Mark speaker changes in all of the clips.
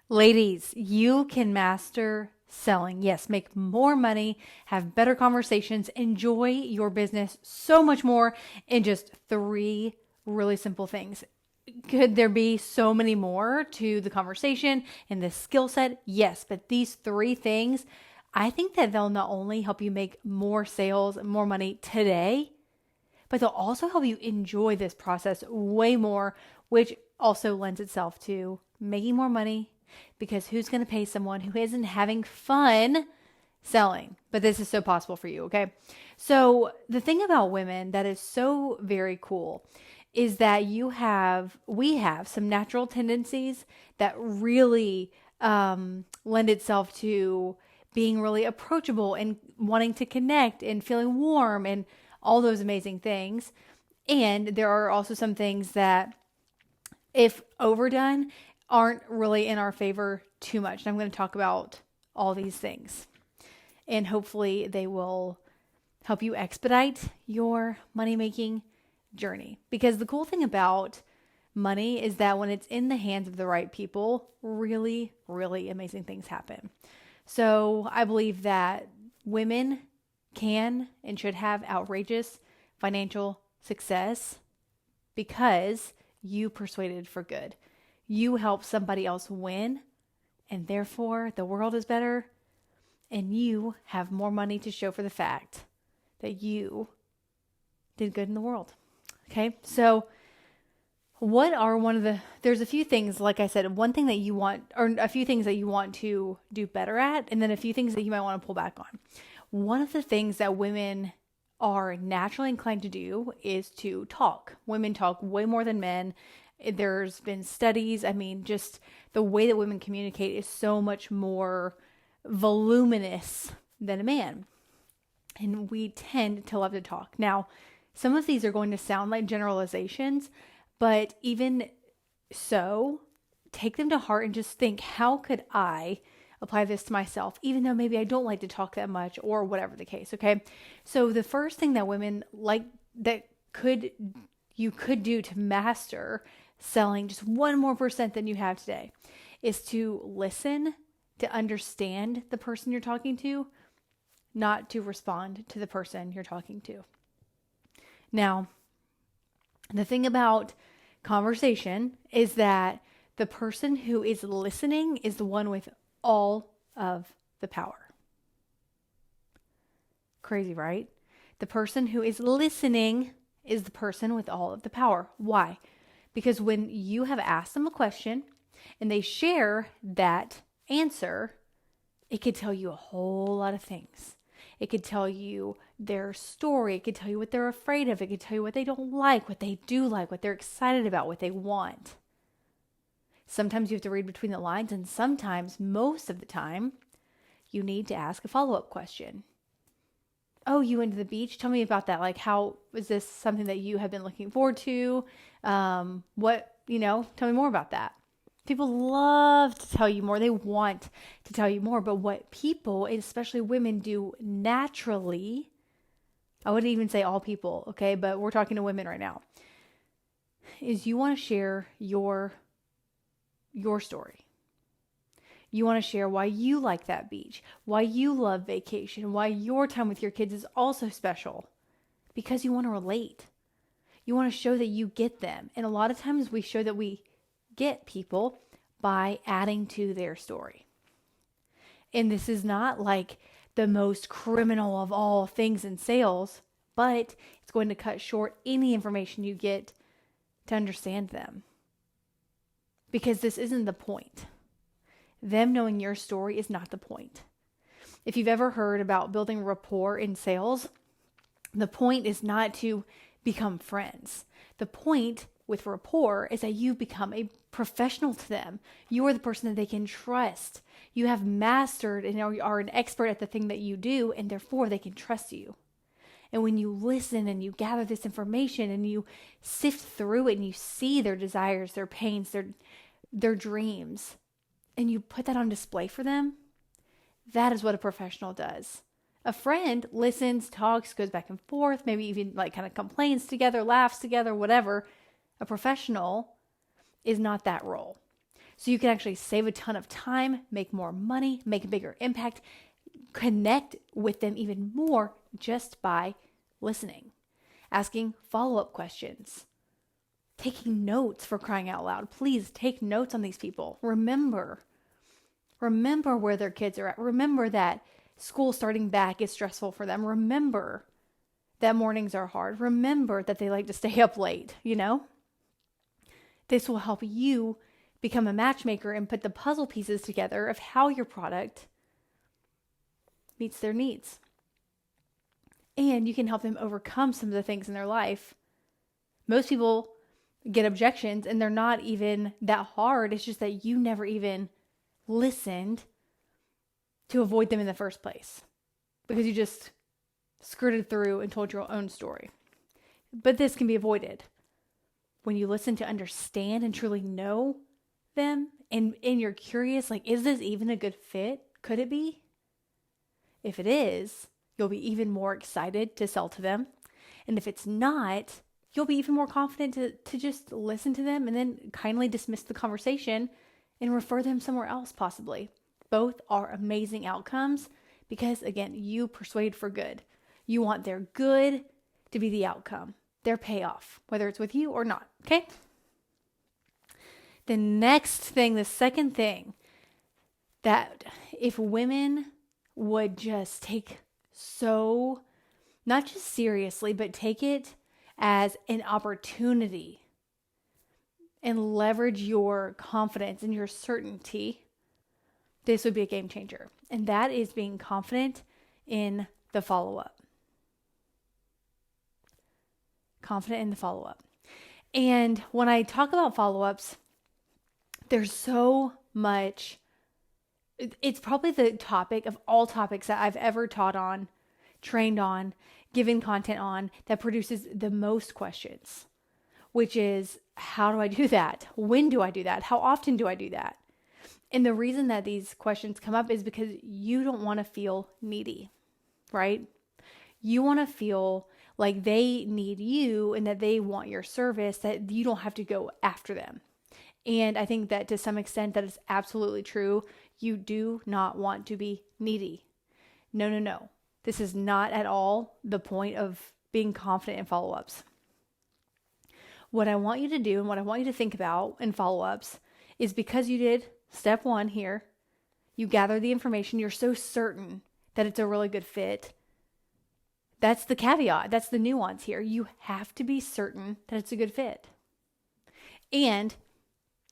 Speaker 1: Ladies, you can master selling. Yes, make more money, have better conversations, enjoy your business so much more in just three really simple things. Could there be so many more to the conversation and the skill set? Yes, but these three things, I think that they'll not only help you make more sales, more money today, but they'll also help you enjoy this process way more, which also lends itself to making more money because who's going to pay someone who isn't having fun selling? But this is so possible for you, okay? So, the thing about women that is so very cool is that we have some natural tendencies that really lend itself to being really approachable and wanting to connect and feeling warm and all those amazing things. And there are also some things that, if overdone, aren't really in our favor too much. And I'm going to talk about all these things. And hopefully they will help you expedite your money making journey. Because the cool thing about money is that when it's in the hands of the right people, really, really amazing things happen. So I believe that women can and should have outrageous financial success because you persuaded for good. You help somebody else win, and therefore the world is better, and you have more money to show for the fact that you did good in the world. Okay, so there's a few things, like I said, one thing that you want, or a few things that you want to do better at, and then a few things that you might want to pull back on. One of the things that women are naturally inclined to do is to talk. Women talk way more than men. There's been studies. I mean, just the way that women communicate is so much more voluminous than a man. And we tend to love to talk. Now, some of these are going to sound like generalizations, but even so, take them to heart and just think, how could I apply this to myself, even though maybe I don't like to talk that much or whatever the case, okay? So the first thing that women like you could do to master selling just 1% more than you have today is to listen, to understand the person you're talking to, not to respond to the person you're talking to. Now, the thing about conversation is that the person who is listening is the one with all of the power. Crazy, right? The person who is listening is the person with all of the power. Why? Because when you have asked them a question and they share that answer, it could tell you a whole lot of things. It could tell you their story. It could tell you what they're afraid of. It could tell you what they don't like, what they do like, what they're excited about, what they want. Sometimes you have to read between the lines, and sometimes, most of the time, you need to ask a follow-up question. Oh, you went to the beach? Tell me about that. Like, how is this something that you have been looking forward to? Tell me more about that. People love to tell you more. They want to tell you more. But what people, especially women, do naturally, I wouldn't even say all people, okay? But we're talking to women right now, is you want to share your story. You want to share why you like that beach, why you love vacation, why your time with your kids is also special, because you want to relate. You want to show that you get them. And a lot of times we show that we get people by adding to their story. And this is not like the most criminal of all things in sales, but it's going to cut short any information you get to understand them. Because this isn't the point. Them knowing your story is not the point. If you've ever heard about building rapport in sales, the point is not to become friends. The point with rapport is that you become a professional to them. You are the person that they can trust. You have mastered and are an expert at the thing that you do, and therefore they can trust you. And when you listen and you gather this information and you sift through it and you see their desires, their pains, their dreams, and you put that on display for them, that is what a professional does. A friend listens, talks, goes back and forth, maybe even like kind of complains together, laughs together, whatever. A professional is not that role. So you can actually save a ton of time, make more money, make a bigger impact, connect with them even more just by listening, asking follow-up questions, taking notes, for crying out loud. Please take notes on these people. Remember where their kids are at. Remember that school starting back is stressful for them. Remember that mornings are hard. Remember that they like to stay up late, This will help you become a matchmaker and put the puzzle pieces together of how your product meets their needs. And you can help them overcome some of the things in their life. Most people get objections and they're not even that hard. It's just that you never even listened to avoid them in the first place because you just skirted through and told your own story. But this can be avoided when you listen to understand and truly know them, and you're curious, like, is this even a good fit? Could it be? If it is, you'll be even more excited to sell to them. And if it's not, you'll be even more confident to just listen to them and then kindly dismiss the conversation and refer them somewhere else possibly. Both are amazing outcomes because, again, you persuade for good. You want their good to be the outcome, their payoff, whether it's with you or not, okay? The second thing, that if women would just take not just seriously, but take it as an opportunity and leverage your confidence and your certainty, this would be a game changer. And that is being confident in the follow-up. Confident in the follow-up. And when I talk about follow-ups, there's so much. It's probably the topic of all topics that I've ever taught on, trained on, given content on, that produces the most questions, which is, how do I do that? When do I do that? How often do I do that? And the reason that these questions come up is because you don't want to feel needy, right? You want to feel like they need you and that they want your service, that you don't have to go after them. And I think that to some extent that is absolutely true. You do not want to be needy. No. This is not at all the point of being confident in follow-ups. What I want you to do and what I want you to think about in follow-ups is, because you did step one here, you gather the information, you're so certain that it's a really good fit. That's the caveat. That's the nuance here. You have to be certain that it's a good fit. And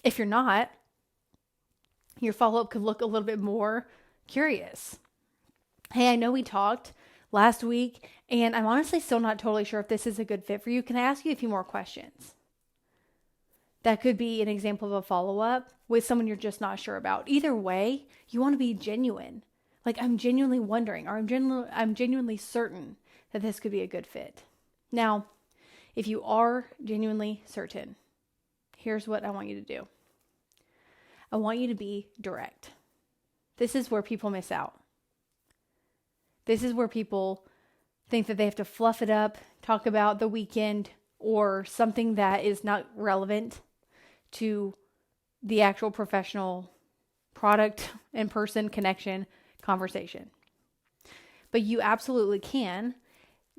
Speaker 1: if you're not, your follow-up could look a little bit more curious. Hey, I know we talked last week, and I'm honestly still not totally sure if this is a good fit for you. Can I ask you a few more questions? That could be an example of a follow-up with someone you're just not sure about. Either way, you want to be genuine. Like, I'm genuinely wondering, or I'm genuinely certain that this could be a good fit. Now, if you are genuinely certain, here's what I want you to do. I want you to be direct. This is where people miss out. This is where people think that they have to fluff it up, talk about the weekend or something that is not relevant to the actual professional product and person connection conversation. But you absolutely can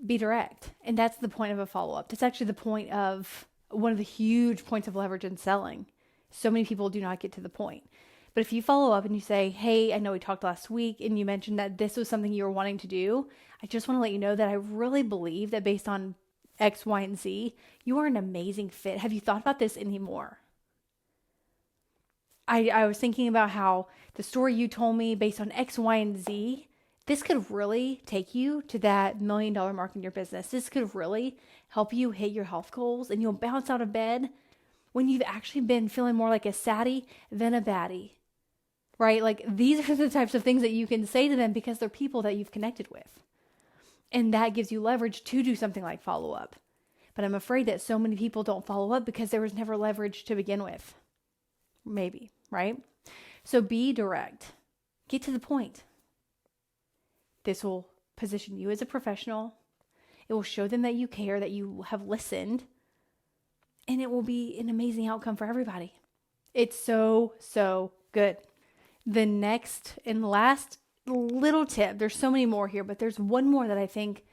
Speaker 1: be direct. And that's the point of a follow-up. That's actually the point of one of the huge points of leverage in selling. So many people do not get to the point. But if you follow up and you say, hey, I know we talked last week and you mentioned that this was something you were wanting to do. I just want to let you know that I really believe that based on X, Y, and Z, you are an amazing fit. Have you thought about this anymore? I was thinking about how the story you told me based on X, Y, and Z, this could really take you to that $1 million mark in your business. This could really help you hit your health goals, and you'll bounce out of bed when you've actually been feeling more like a saddie than a baddie, right? Like, these are the types of things that you can say to them because they're people that you've connected with. And that gives you leverage to do something like follow up. But I'm afraid that so many people don't follow up because there was never leverage to begin with. Maybe, right? So be direct. Get to the point. This will position you as a professional. It will show them that you care, that you have listened. And it will be an amazing outcome for everybody. It's so, so good. The next and last little tip, there's so many more here, but there's one more that I think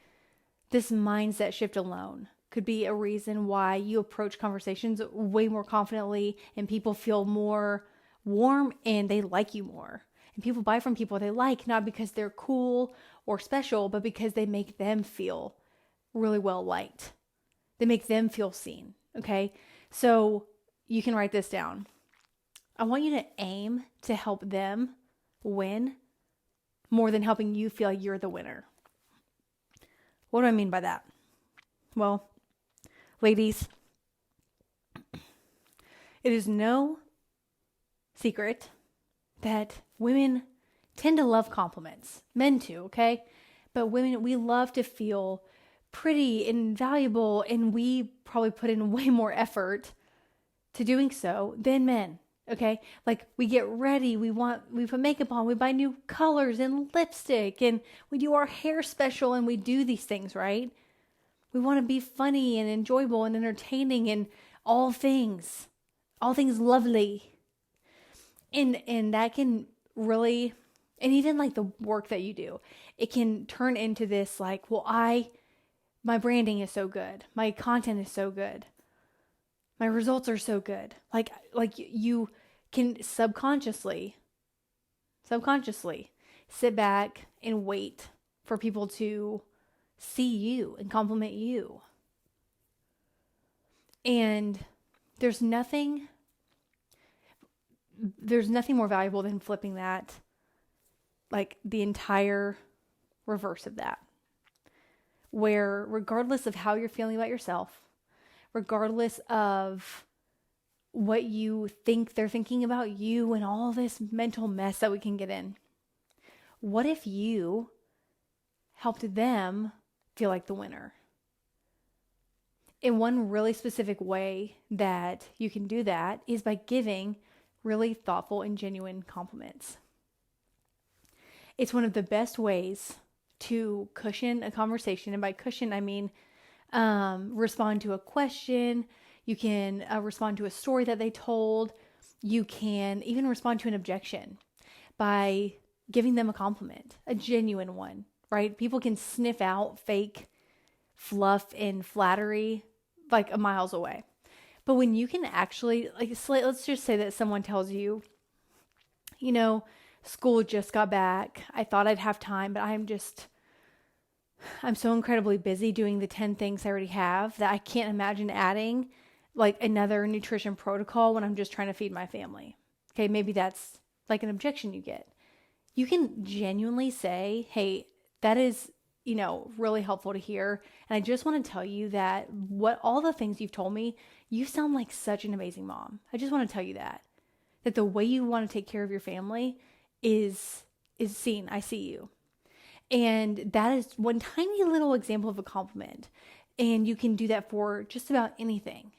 Speaker 1: this mindset shift alone could be a reason why you approach conversations way more confidently and people feel more warm and they like you more. And people buy from people they like, not because they're cool or special, but because they make them feel really well liked. They make them feel seen. Okay. So you can write this down. I want you to aim to help them win more than helping you feel like you're the winner. What do I mean by that? Well, ladies, it is no secret that women tend to love compliments. Men too, okay? But women, we love to feel pretty and valuable, and we probably put in way more effort to doing so than men. Okay, like we get ready, we put makeup on, we buy new colors and lipstick, and we do our hair special, and we do these things, right? We want to be funny and enjoyable and entertaining and all things lovely. And that can really, and even like the work that you do, it can turn into this like, well, my branding is so good, my content is so good, my results are so good. Like you can subconsciously sit back and wait for people to see you and compliment you. And there's nothing more valuable than flipping that, like the entire reverse of that, where regardless of how you're feeling about yourself, regardless of what you think they're thinking about you and all this mental mess that we can get in, what if you helped them feel like the winner? In one really specific way that you can do that is by giving really thoughtful and genuine compliments. It's one of the best ways to cushion a conversation. And by cushion, I mean respond to a question. You can respond to a story that they told. You can even respond to an objection by giving them a compliment, a genuine one, right? People can sniff out fake fluff and flattery like a miles away. But when you can actually, like, let's just say that someone tells you, school just got back. I thought I'd have time, but I'm so incredibly busy doing the 10 things I already have that I can't imagine adding like another nutrition protocol when I'm just trying to feed my family. Okay, maybe that's like an objection you get. You can genuinely say, hey, that is, really helpful to hear. And I just want to tell you that all the things you've told me, you sound like such an amazing mom. I just want to tell you that the way you want to take care of your family is seen. I see you. And that is one tiny little example of a compliment. And you can do that for just about anything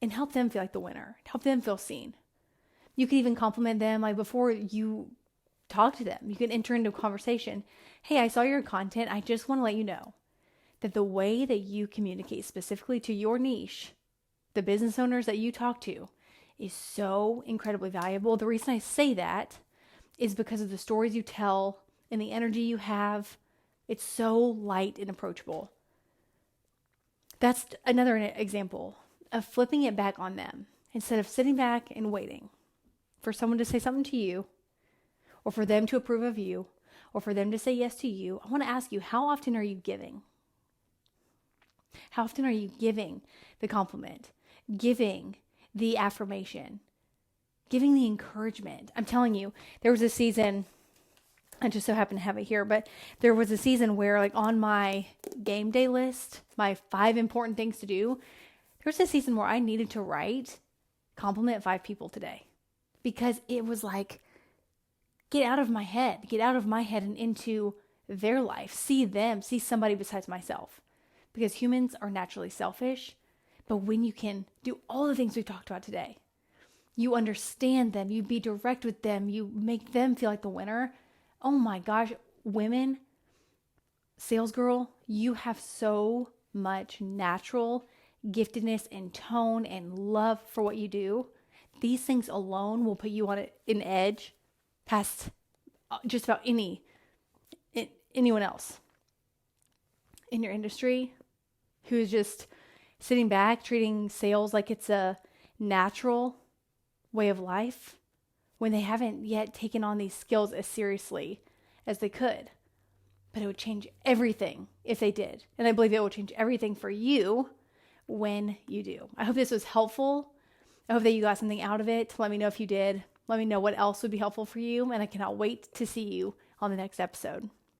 Speaker 1: and help them feel like the winner, help them feel seen. You can even compliment them like before you talk to them. You can enter into a conversation. Hey, I saw your content. I just want to let you know that the way that you communicate specifically to your niche, the business owners that you talk to, is so incredibly valuable. The reason I say that is because of the stories you tell and the energy you have. It's so light and approachable. That's another example of flipping it back on them. Instead of sitting back and waiting for someone to say something to you, or for them to approve of you, or for them to say yes to you, I want to ask you, how often are you giving? How often are you giving the compliment, giving the affirmation, giving the encouragement? I'm telling you, there was a season, I just so happen to have it here, but there was a season where like on my game day list, my 5 important things to do, there was a season where I needed to compliment 5 people today, because it was like, get out of my head and into their life, see somebody besides myself, because humans are naturally selfish. But when you can do all the things we talked about today, you understand them, you be direct with them, you make them feel like the winner. Oh my gosh, women, sales girl, you have so much natural giftedness and tone and love for what you do These things alone will put you on an edge past just about anyone else in your industry who's just sitting back, treating sales like it's a natural way of life when they haven't yet taken on these skills as seriously as they could. But it would change everything if they did. And I believe it will change everything for you when you do. I hope this was helpful. I hope that you got something out of it. Let me know if you did. Let me know what else would be helpful for you. And I cannot wait to see you on the next episode.